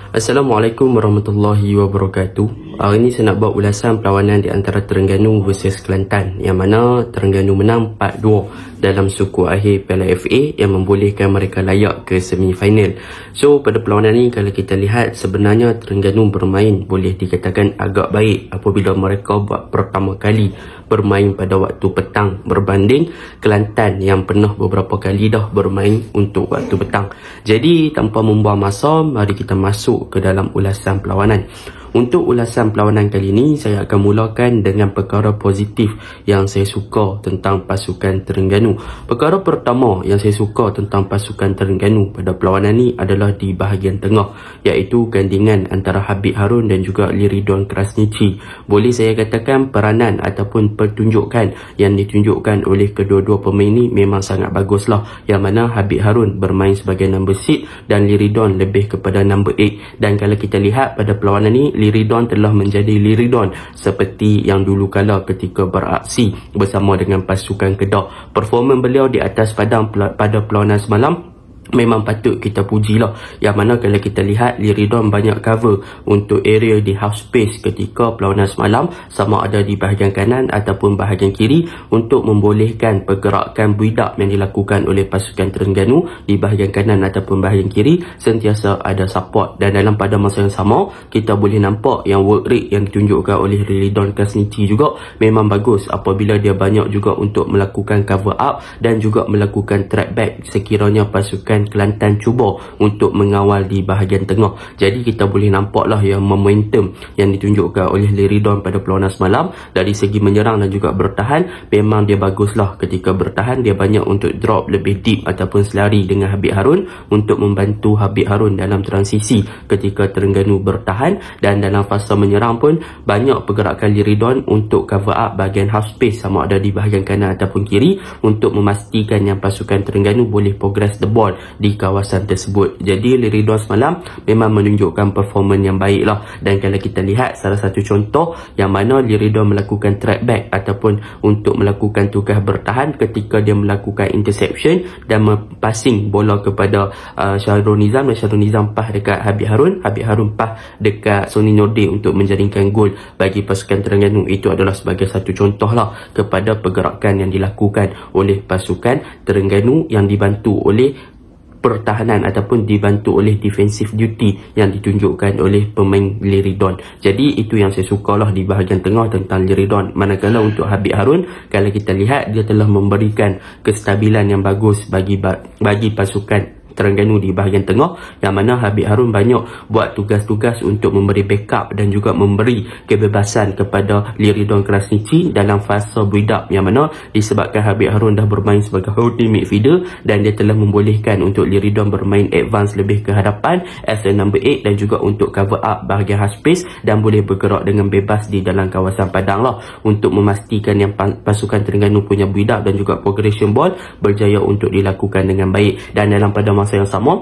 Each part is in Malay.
Assalamualaikum warahmatullahi wabarakatuh. Hari ini saya nak buat ulasan perlawanan di antara Terengganu versus Kelantan, yang mana Terengganu menang 4-2 dalam suku akhir Piala FA yang membolehkan mereka layak ke semifinal. So pada perlawanan ini, kalau kita lihat, sebenarnya Terengganu bermain boleh dikatakan agak baik apabila mereka buat pertama kali bermain pada waktu petang berbanding Kelantan yang pernah beberapa kali dah bermain untuk waktu petang. Jadi tanpa membuang masa, mari kita masuk ke dalam ulasan perlawanan. Untuk ulasan perlawanan kali ini, saya akan mulakan dengan perkara positif yang saya suka tentang pasukan Terengganu. Perkara pertama yang saya suka tentang pasukan Terengganu pada perlawanan ini adalah di bahagian tengah, iaitu gandingan antara Habib Harun dan juga Liridon Krasniqi. Boleh saya katakan peranan ataupun pertunjukan yang ditunjukkan oleh kedua-dua pemain ini memang sangat baguslah, yang mana Habib Harun bermain sebagai number 6 dan Liridon lebih kepada number 8. Dan kalau kita lihat pada perlawanan ini, Liridon telah menjadi Liridon seperti yang dulu kala ketika beraksi bersama dengan pasukan Kedah. Performa beliau di atas padang pada perlawanan semalam memang patut kita pujilah, yang mana kalau kita lihat Liridon banyak cover untuk area di half space ketika perlawanan semalam, sama ada di bahagian kanan ataupun bahagian kiri, untuk membolehkan pergerakan build-up yang dilakukan oleh pasukan Terengganu di bahagian kanan ataupun bahagian kiri sentiasa ada support. Dan dalam pada masa yang sama, kita boleh nampak yang work rate yang ditunjukkan oleh Liridon Krasniqi juga memang bagus apabila dia banyak juga untuk melakukan cover up dan juga melakukan track back sekiranya pasukan Kelantan cuba untuk mengawal di bahagian tengah. Jadi kita boleh nampaklah yang momentum yang ditunjukkan oleh Liridon pada perlawanan semalam dari segi menyerang dan juga bertahan memang dia baguslah. Ketika bertahan, dia banyak untuk drop lebih deep ataupun selari dengan Habib Harun untuk membantu Habib Harun dalam transisi ketika Terengganu bertahan. Dan dalam fasa menyerang pun banyak pergerakan Liridon untuk cover up bahagian half space, sama ada di bahagian kanan ataupun kiri, untuk memastikan yang pasukan Terengganu boleh progress the ball di kawasan tersebut. Jadi Liridon semalam memang menunjukkan performan yang baik lah. Dan kalau kita lihat salah satu contoh yang mana Liridon melakukan track back ataupun untuk melakukan tugas bertahan ketika dia melakukan interception dan passing bola kepada Syahrul Nizam, dan Syahrul Nizam pas dekat Habib Harun, Habib Harun pas dekat Sony Norde untuk menjaringkan gol bagi pasukan Terengganu. Itu adalah sebagai satu contoh lah kepada pergerakan yang dilakukan oleh pasukan Terengganu yang dibantu oleh pertahanan ataupun dibantu oleh defensive duty yang ditunjukkan oleh pemain Liridon. Jadi itu yang saya sukalah di bahagian tengah tentang Liridon. Manakala untuk Habib Harun, kalau kita lihat, dia telah memberikan kestabilan yang bagus bagi pasukan Terengganu di bahagian tengah, yang mana Habib Harun banyak buat tugas-tugas untuk memberi backup dan juga memberi kebebasan kepada Liridon Krasniqi dalam fasa build up, yang mana disebabkan Habib Harun dah bermain sebagai holding midfielder dan dia telah membolehkan untuk Liridon bermain advance lebih ke hadapan as a number 8 dan juga untuk cover up bahagian half space dan boleh bergerak dengan bebas di dalam kawasan padang lah, untuk memastikan yang pasukan Terengganu punya build up dan juga progression ball berjaya untuk dilakukan dengan baik. Dan dalam pada masa yang sama,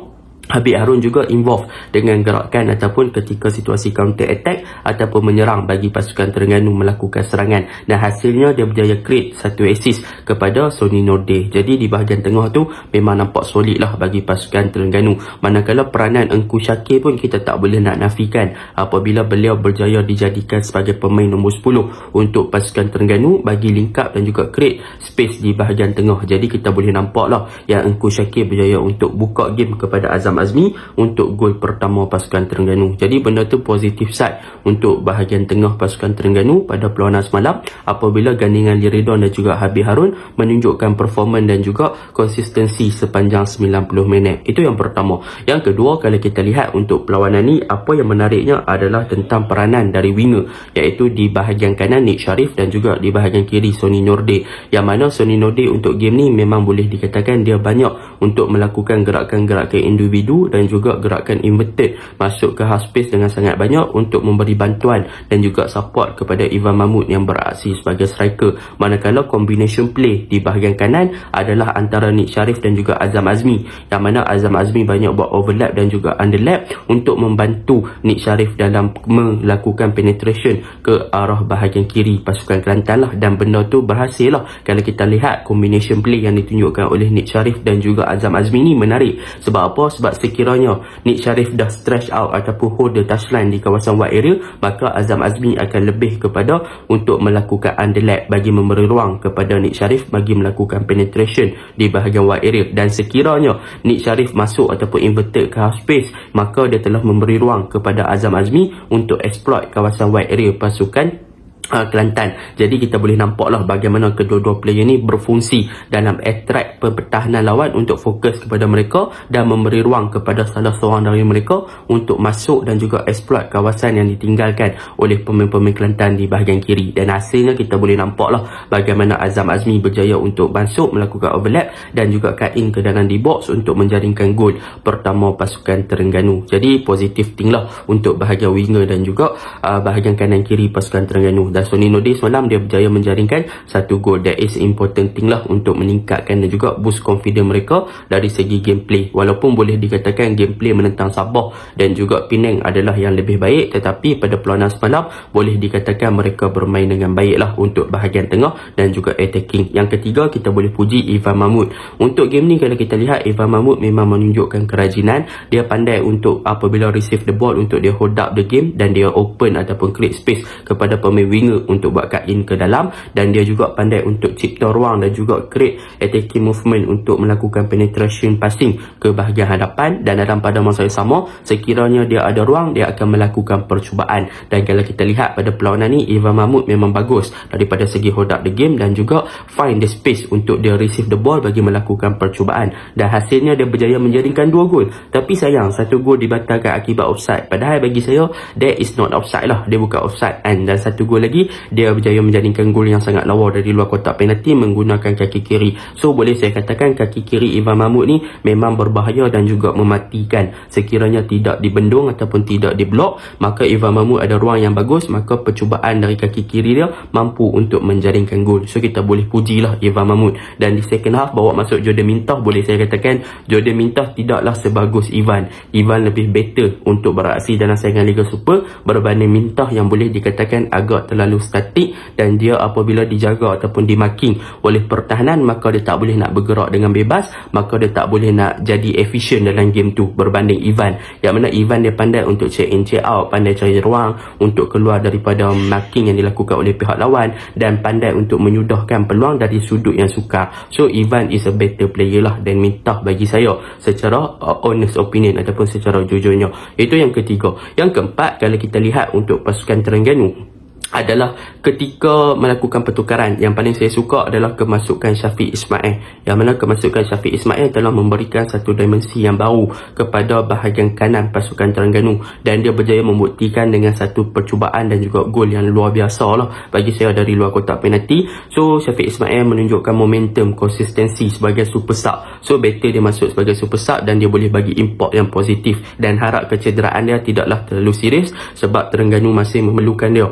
Habib Harun juga involve dengan gerakan ataupun ketika situasi counter attack ataupun menyerang bagi pasukan Terengganu melakukan serangan, dan hasilnya dia berjaya create satu assist kepada Sony Norde. Jadi di bahagian tengah tu memang nampak solid lah bagi pasukan Terengganu. Manakala peranan Engku Syakir pun kita tak boleh nak nafikan apabila beliau berjaya dijadikan sebagai pemain nombor 10 untuk pasukan Terengganu bagi link up dan juga create space di bahagian tengah. Jadi kita boleh nampak lah yang Engku Syakir berjaya untuk buka game kepada Azmi untuk gol pertama pasukan Terengganu. Jadi benda tu positif side untuk bahagian tengah pasukan Terengganu pada perlawanan semalam apabila gandingan Liridon dan juga Habib Harun menunjukkan performan dan juga konsistensi sepanjang 90 minit. Itu yang pertama. Yang kedua, kalau kita lihat untuk perlawanan ni, apa yang menariknya adalah tentang peranan dari winger, iaitu di bahagian kanan Nik Sharif dan juga di bahagian kiri Sony Norde, yang mana Sony Norde untuk game ni memang boleh dikatakan dia banyak untuk melakukan gerakan-gerakan individu dan juga gerakan inverted masuk ke half space dengan sangat banyak untuk memberi bantuan dan juga support kepada Ivan Mahmud yang beraksi sebagai striker. Manakala combination play di bahagian kanan adalah antara Nik Sharif dan juga Azam Azmi, yang mana Azam Azmi banyak buat overlap dan juga underlap untuk membantu Nik Sharif dalam melakukan penetration ke arah bahagian kiri pasukan Kelantan lah, dan benda tu berhasil lah. Kalau kita lihat combination play yang ditunjukkan oleh Nik Sharif dan juga Azam Azmi ni menarik. Sebab apa? Sebab sekiranya Nik Syarif dah stretch out ataupun hold the touchline di kawasan wide area, maka Azam Azmi akan lebih kepada untuk melakukan underlap bagi memberi ruang kepada Nik Syarif bagi melakukan penetration di bahagian wide area. Dan sekiranya Nik Syarif masuk ataupun inverted ke half space, maka dia telah memberi ruang kepada Azam Azmi untuk exploit kawasan wide area pasukan Kelantan. Jadi kita boleh nampaklah bagaimana kedua-dua player ni berfungsi dalam attract pertahanan lawan untuk fokus kepada mereka dan memberi ruang kepada salah seorang dari mereka untuk masuk dan juga exploit kawasan yang ditinggalkan oleh pemain-pemain Kelantan di bahagian kiri. Dan hasilnya kita boleh nampaklah bagaimana Azam Azmi berjaya untuk masuk melakukan overlap dan juga cut in ke dalam di box untuk menjaringkan gol pertama pasukan Terengganu. Jadi positif thing lah untuk bahagian winger dan juga bahagian kanan kiri pasukan Terengganu. Dan Sony Nordin semalam dia berjaya menjaringkan satu gol. That is important thing lah untuk meningkatkan dan juga boost confidence mereka dari segi gameplay. Walaupun boleh dikatakan gameplay menentang Sabah dan juga Penang adalah yang lebih baik, tetapi pada perlawanan semalam boleh dikatakan mereka bermain dengan baik lah untuk bahagian tengah dan juga attacking. Yang ketiga, kita boleh puji Ivan Mahmud. Untuk game ni kalau kita lihat, Ivan Mahmud memang menunjukkan kerajinan. Dia pandai untuk apabila receive the ball untuk dia hold up the game dan dia open ataupun create space kepada pemain winger untuk buat cut in ke dalam, dan dia juga pandai untuk cipta ruang dan juga create attacking movement untuk melakukan penetration passing ke bahagian hadapan. Dan dalam pada masa yang sama, sekiranya dia ada ruang, dia akan melakukan percubaan. Dan kalau kita lihat pada perlawanan ni, Ivan Mahmud memang bagus daripada segi hold up the game dan juga find the space untuk dia receive the ball bagi melakukan percubaan. Dan hasilnya dia berjaya menjaringkan 2 gol. Tapi sayang, 1 gol dibatalkan akibat offside. Padahal bagi saya that is not offside lah, dia bukan offside. Dan 1 gol lagi dia berjaya menjaringkan gol yang sangat lawa dari luar kotak penalti menggunakan kaki kiri. So boleh saya katakan kaki kiri Ivan Mahmud ni memang berbahaya dan juga mematikan. Sekiranya tidak dibendung ataupun tidak diblok, maka Ivan Mahmud ada ruang yang bagus, maka percubaan dari kaki kiri dia mampu untuk menjaringkan gol. So kita boleh pujilah Ivan Mahmud. Dan di second half bawa masuk Jordan Mintah, boleh saya katakan Jordan Mintah tidaklah sebagus Ivan. Ivan lebih better untuk beraksi dalam saingan Liga Super berbanding Mintah yang boleh dikatakan agak terlalu statik, dan dia apabila dijaga ataupun dimarking oleh pertahanan, maka dia tak boleh nak bergerak dengan bebas, maka dia tak boleh nak jadi efisien dalam game tu berbanding Ivan. Yang mana Ivan dia pandai untuk check in check out, pandai cari ruang untuk keluar daripada marking yang dilakukan oleh pihak lawan, dan pandai untuk menyudahkan peluang dari sudut yang sukar. So Ivan is a better player lah, dan Mintah bagi saya secara honest opinion ataupun secara jujurnya. Itu yang ketiga. Yang keempat, kalau kita lihat untuk pasukan Terengganu adalah ketika melakukan pertukaran, yang paling saya suka adalah kemasukan Syafiq Ismail. Yang mana kemasukan Syafiq Ismail telah memberikan satu dimensi yang baru kepada bahagian kanan pasukan Terengganu, dan dia berjaya membuktikan dengan satu percubaan dan juga gol yang luar biasa lah bagi saya dari luar kotak penalti. So Syafiq Ismail menunjukkan momentum, konsistensi sebagai super sub. So better dia masuk sebagai super sub dan dia boleh bagi impact yang positif, dan harap kecederaan dia tidaklah terlalu serius sebab Terengganu masih memerlukan dia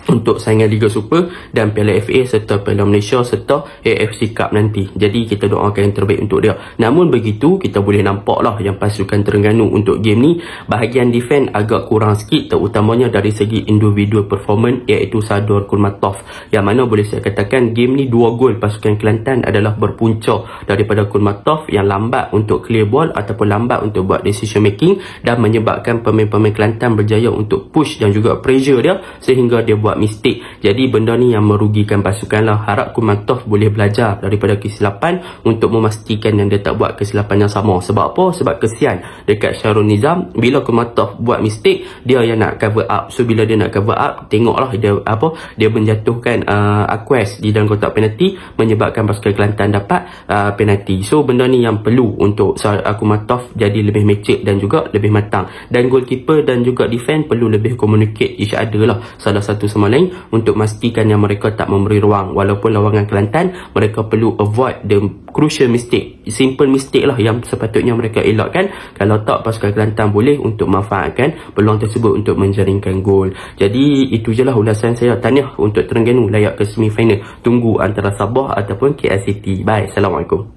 untuk saingan Liga Super dan Piala FA serta Piala Malaysia serta AFC Cup nanti. Jadi kita doakan yang terbaik untuk dia. Namun begitu, kita boleh nampaklah yang pasukan Terengganu untuk game ni bahagian defend agak kurang sikit, terutamanya dari segi individual performance, iaitu Sador Kulmatov. Yang mana boleh saya katakan game ni 2 gol pasukan Kelantan adalah berpunca daripada Kulmatov yang lambat untuk clear ball ataupun lambat untuk buat decision making, dan menyebabkan pemain-pemain Kelantan berjaya untuk push dan juga pressure dia sehingga dia buat mistake. Jadi benda ni yang merugikan pasukan lah. Harap Kulmatov boleh belajar daripada kesilapan untuk memastikan yang dia tak buat kesilapan yang sama. Sebab apa? Sebab kesian dekat Syarul Nizam, bila Kulmatov buat mistake, dia yang nak cover up. So bila dia nak cover up, tengoklah dia menjatuhkan Aquas di dalam kotak penalti, menyebabkan pasukan Kelantan dapat penalti. So benda ni yang perlu untuk Kulmatov jadi lebih mature dan juga lebih matang. Dan goalkeeper dan juga defense perlu lebih communicate each other lah, salah satu sama lain, untuk memastikan yang mereka tak memberi ruang. Walaupun lawangan Kelantan, mereka perlu avoid the crucial mistake, simple mistake lah yang sepatutnya mereka elakkan. Kalau tak, pasukan Kelantan boleh untuk manfaatkan peluang tersebut untuk menjaringkan gol. Jadi itu je lah ulasan saya. Tahniah untuk Terengganu layak ke semi final. Tunggu antara Sabah ataupun KL City. Bye. Assalamualaikum.